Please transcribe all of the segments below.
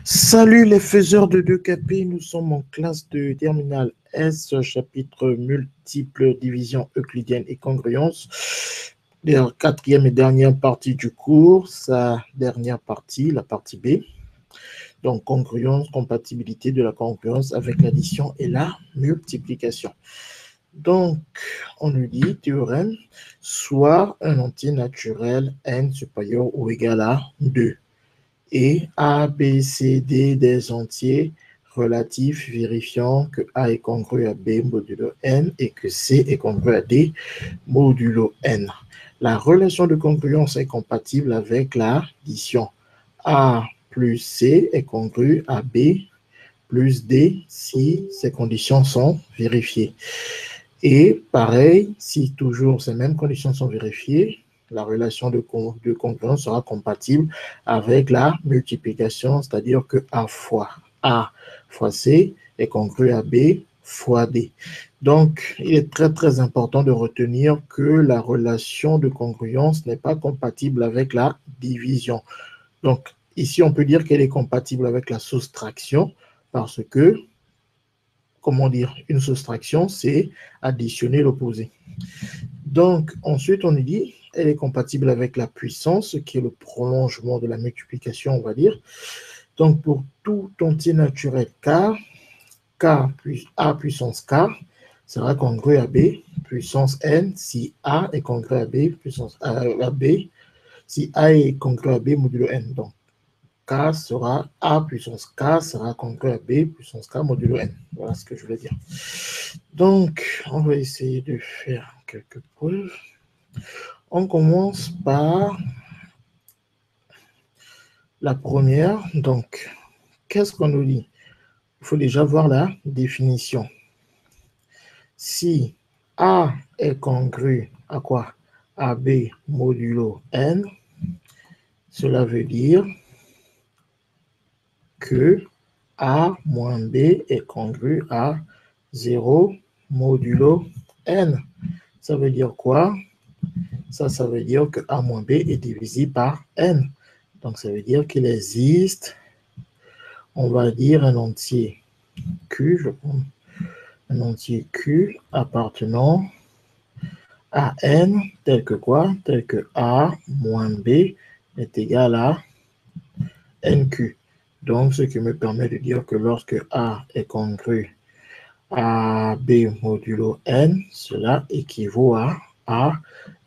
Salut les faiseurs de 2KP, nous sommes en classe de terminale S, chapitre multiples divisions euclidiennes et congruences. La quatrième et dernière partie du cours, sa dernière partie, la partie B. Donc congruence, compatibilité de la congruence avec l'addition et la multiplication. Donc, on nous dit théorème, soit un entier naturel n supérieur ou égal à 2. Et A, B, C, D des entiers relatifs vérifiant que A est congru à B modulo n et que C est congru à D modulo n. La relation de congruence est compatible avec l'addition. A plus C est congru à B plus D si ces conditions sont vérifiées. Et pareil, si toujours ces mêmes conditions sont vérifiées, la relation de congruence sera compatible avec la multiplication, c'est-à-dire que A fois C est congru à B fois D. Donc, il est très, très important de retenir que la relation de congruence n'est pas compatible avec la division. Donc, ici, on peut dire qu'elle est compatible avec la soustraction parce que, comment dire, une soustraction, c'est additionner l'opposé. Donc, ensuite, on dit, elle est compatible avec la puissance, qui est le prolongement de la multiplication, on va dire. Donc, pour tout entier naturel K plus A puissance K sera congru à B puissance N si A est congru à B puissance à B, si A est congru à B modulo N. Donc, K sera A puissance K sera congru à B puissance K modulo N. Voilà ce que je voulais dire. Donc, on va essayer de faire quelques preuves. On commence par la première. Donc, qu'est-ce qu'on nous dit? Il faut déjà voir la définition. Si A est congru à quoi? À B modulo N, cela veut dire que A moins B est congru à 0 modulo N. Ça veut dire quoi? Ça veut dire que A moins B est divisible par N. Donc, ça veut dire qu'il existe, on va dire, un entier Q, je prends un entier Q appartenant à N, tel que quoi? Tel que A moins B est égal à NQ. Donc, ce qui me permet de dire que lorsque A est congru à B modulo N, cela équivaut à A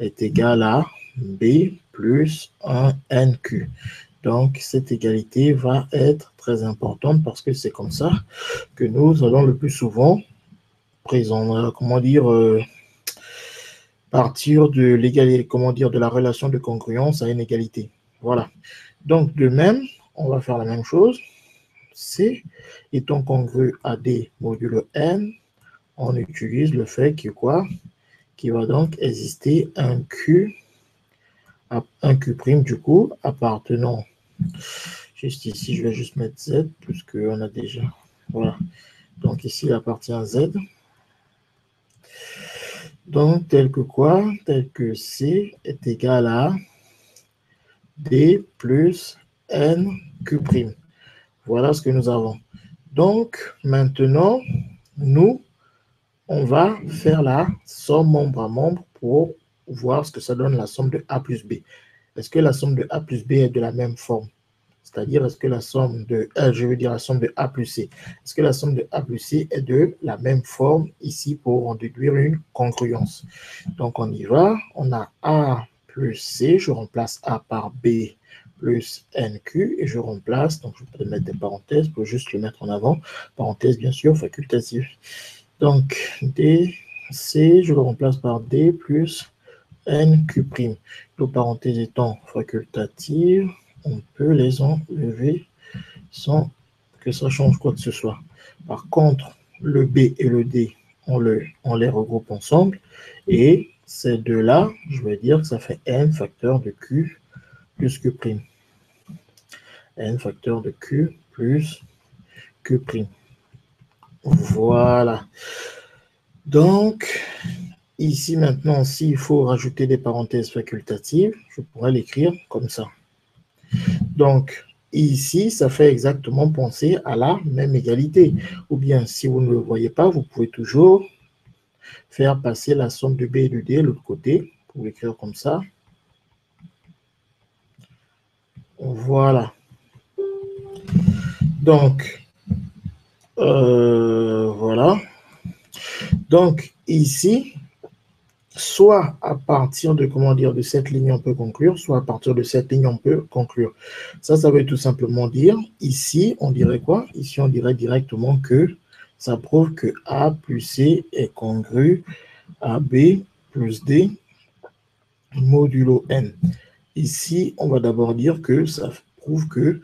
est égal à B plus 1 NQ. Donc, cette égalité va être très importante parce que c'est comme ça que nous allons le plus souvent partir de l'égalité, de la relation de congruence à une égalité. Voilà. Donc, de même, on va faire la même chose. C étant congru à D modulo N, on utilise le fait que quoi? Qu'il va donc exister un Q prime du coup appartenant. Juste ici, je vais juste mettre Z, puisqu'on a déjà. Voilà. Donc ici, il appartient à Z. Donc, tel que quoi? Tel que C est égal à D plus NQ prime. Voilà ce que nous avons. Donc, maintenant, nous, on va faire la somme membre à membre pour voir ce que ça donne la somme de A plus B. Est-ce que la somme de A plus B est de la même forme? C'est-à-dire, est-ce que la somme de, la somme de A plus C, est-ce que la somme de A plus C est de la même forme ici pour en déduire une congruence? Donc, on y va. On a A plus C, je remplace A par B plus NQ et je remplace, donc je peux mettre des parenthèses pour juste le mettre en avant, parenthèse bien sûr, facultative. Donc, D, C, je le remplace par D plus NQ'. Les parenthèses étant facultatives, on peut les enlever sans que ça change quoi que ce soit. Par contre, le B et le D, on les regroupe ensemble. Et ces deux-là, je vais dire que ça fait N facteur de Q plus Q'. N facteur de Q plus Q'. Voilà. Donc, ici maintenant, s'il faut rajouter des parenthèses facultatives, je pourrais l'écrire comme ça. Donc, ici, ça fait exactement penser à la même égalité. Ou bien, si vous ne le voyez pas, vous pouvez toujours faire passer la somme de B et de D de l'autre côté, pour l'écrire comme ça. Voilà. Donc, voilà. Donc, ici, soit à partir de, comment dire, de cette ligne, on peut conclure, soit à partir de cette ligne, on peut conclure. Ça veut tout simplement dire, ici, on dirait quoi? Ici, on dirait directement que ça prouve que A plus C est congru à B plus D modulo N. Ici, on va d'abord dire que ça prouve que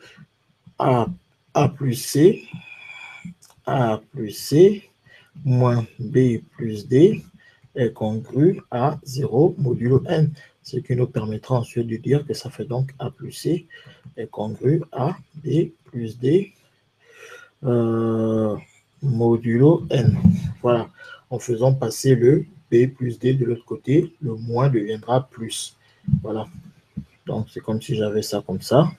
A plus C moins B plus D est congru à 0 modulo N, ce qui nous permettra ensuite de dire que ça fait donc A plus C est congru à B plus D modulo N. Voilà, en faisant passer le B plus D de l'autre côté, le moins deviendra plus. Voilà, donc c'est comme si j'avais ça comme ça,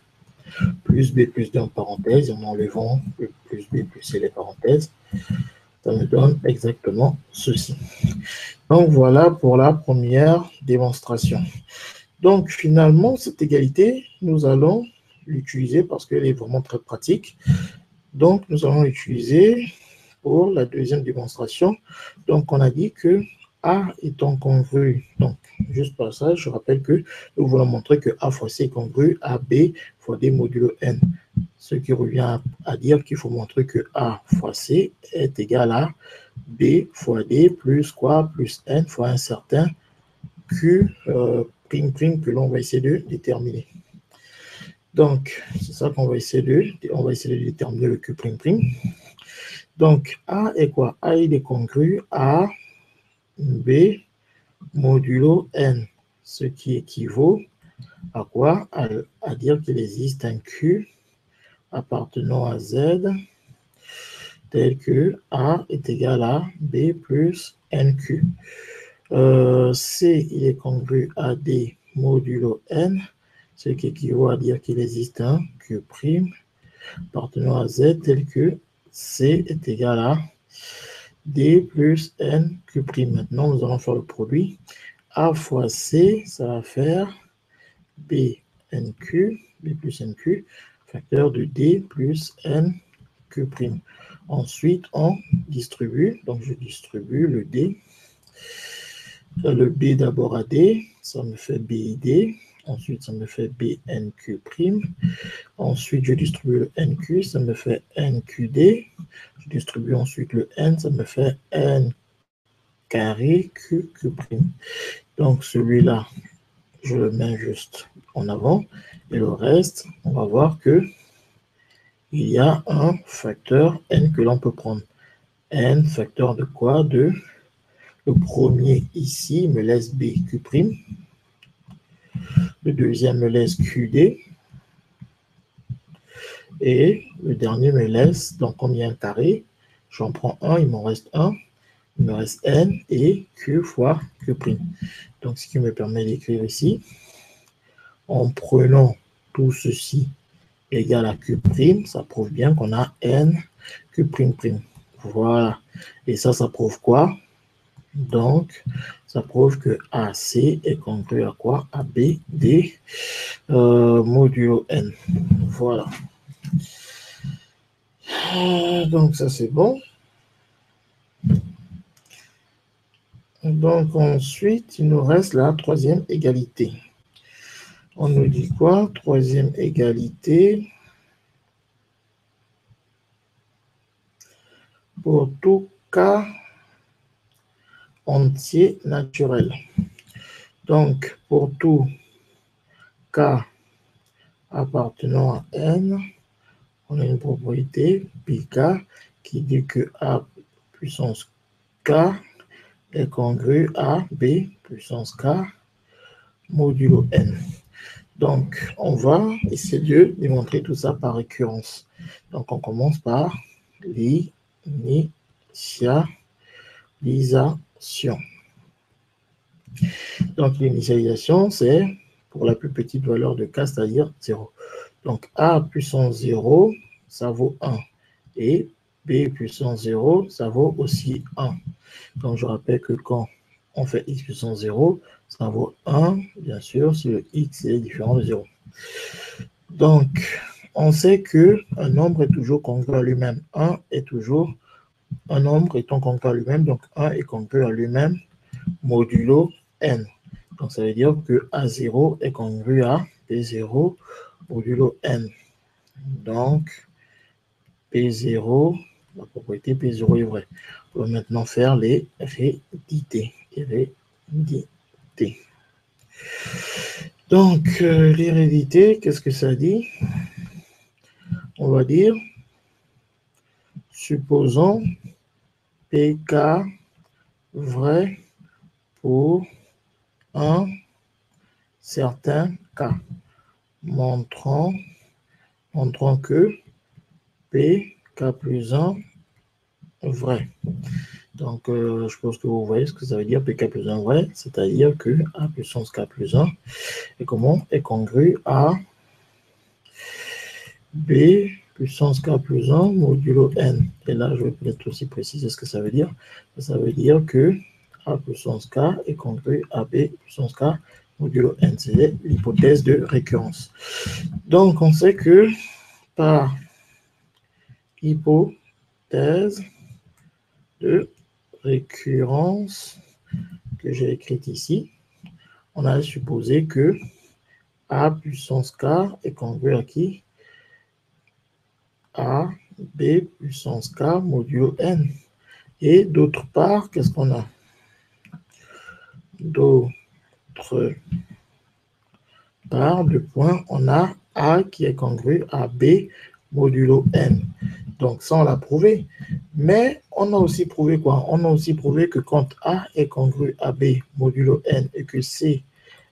plus B plus D en parenthèse, et en enlevant le plus B plus C les parenthèses, ça me donne exactement ceci. Donc, voilà pour la première démonstration. Donc, finalement, cette égalité, nous allons l'utiliser parce qu'elle est vraiment très pratique. Donc, nous allons l'utiliser pour la deuxième démonstration. Donc, on a dit que A étant congru, donc, juste par ça, je rappelle que nous voulons montrer que A fois C est congru à B fois D modulo N. Ce qui revient à dire qu'il faut montrer que A fois C est égal à B fois D plus quoi? Plus N fois un certain Q prime que l'on va essayer de déterminer. Donc, c'est ça qu'on va essayer de déterminer le Q prime. Donc, A est quoi? A il est congru à B modulo N, ce qui équivaut à quoi? À dire qu'il existe un Q appartenant à Z tel que A est égal à B plus NQ. C, il est congru à D modulo N, ce qui équivaut à dire qu'il existe un Q' appartenant à Z tel que C est égal à D plus NQ'. Maintenant, nous allons faire le produit. A fois C, ça va faire B plus NQ, facteur de D plus NQ'. Ensuite, on distribue, donc je distribue le D. Le B d'abord à D, ça me fait BID. Ensuite, ça me fait BNQ'. Ensuite, je distribue le NQ, ça me fait NQD. Je distribue ensuite le N, ça me fait N carré QQ'. Donc, celui-là, je le mets juste en avant. Et le reste, on va voir que il y a un facteur N que l'on peut prendre. N, facteur de quoi? De le premier ici me laisse BQ'. Le deuxième me laisse QD. Et le dernier me laisse, donc comme il y a un carré, j'en prends un, il m'en reste un. Il me reste N et Q fois Q'. Donc, ce qui me permet d'écrire ici, en prenant tout ceci égal à Q', ça prouve bien qu'on a N Q'. Voilà. Et ça prouve quoi? Donc, ça prouve que AC est congru à quoi? À B, D, modulo N. Voilà. Donc, ça, c'est bon. Donc, ensuite, il nous reste la troisième égalité. On nous dit quoi? Troisième égalité. Pour tout cas entier naturel. Donc, pour tout K appartenant à N, on a une propriété πk qui dit que A puissance K est congru à B puissance K modulo N. Donc, on va essayer de démontrer tout ça par récurrence. Donc, on commence par l'initialisation. Donc, l'initialisation, c'est pour la plus petite valeur de K, c'est-à-dire 0. Donc, A puissance 0, ça vaut 1. Et B puissance 0, ça vaut aussi 1. Donc, je rappelle que quand on fait x puissance 0, ça vaut 1, bien sûr, si le x est différent de 0. Donc, on sait qu'un nombre est toujours congru à lui-même. 1 est toujours un nombre étant congru à lui-même, donc 1 est congru à lui-même modulo n. Donc, ça veut dire que A0 est congru à P0 modulo n. Donc, P0, la propriété P0 est vraie. On va maintenant faire les hérédités. Donc, l'hérédité, qu'est-ce que ça dit? On va dire, supposons PK vrai pour un certain cas, montrant que PK plus 1 vrai. Donc, je pense que vous voyez ce que ça veut dire PK plus 1 vrai, c'est-à-dire que A puissance K plus 1 est comment? Est congru à B puissance K plus 1 modulo N. Et là, je vais peut-être aussi préciser ce que ça veut dire. Ça veut dire que A puissance K est congru à B puissance K modulo N. C'est l'hypothèse de récurrence. Donc, on sait que par hypothèse de récurrence que j'ai écrite ici, on a supposé que A puissance K est congru à qui? À B puissance K modulo N. Et d'autre part, qu'est-ce qu'on a? D'autre part, de point, on a A qui est congru à B modulo N. Donc, ça, on l'a prouvé. Mais on a aussi prouvé quoi? On a aussi prouvé que quand A est congru à B modulo N et que C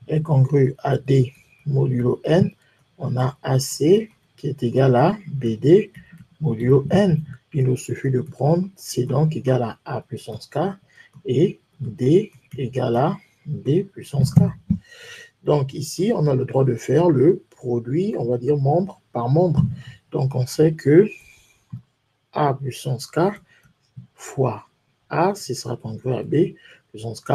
est congru à D modulo N, on a AC qui est égal à BD modulo N. Il nous suffit de prendre C donc égal à A puissance K et D égale à B puissance K. Donc ici, on a le droit de faire le produit, on va dire membre par membre. Donc on sait que A puissance K fois A, ce sera congru à B puissance K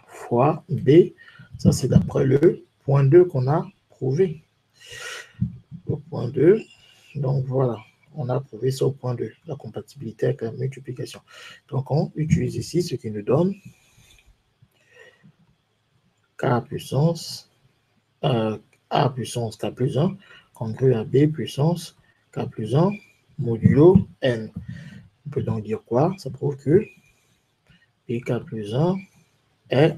fois B. Ça, c'est d'après le point 2 qu'on a prouvé. Au point 2, donc voilà, on a prouvé ça au point 2, la compatibilité avec la multiplication. Donc on utilise ici ce qui nous donne K puissance A puissance K plus 1 congru à B puissance K plus 1 modulo N. On peut donc dire quoi? Ça prouve que PK plus 1 est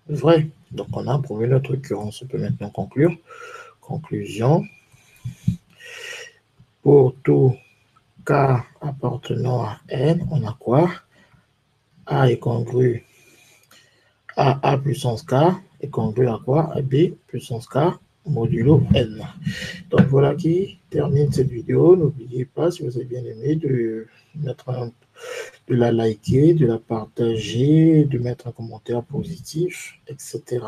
vrai. Donc on a prouvé notre occurrence. On peut maintenant conclure. Conclusion. Pour tout K appartenant à N, on a quoi? A est congru à A puissance K est congru à quoi? À B puissance K modulo N. Donc voilà qui termine cette vidéo. N'oubliez pas, si vous avez bien aimé, de la liker, de la partager, de mettre un commentaire positif, etc.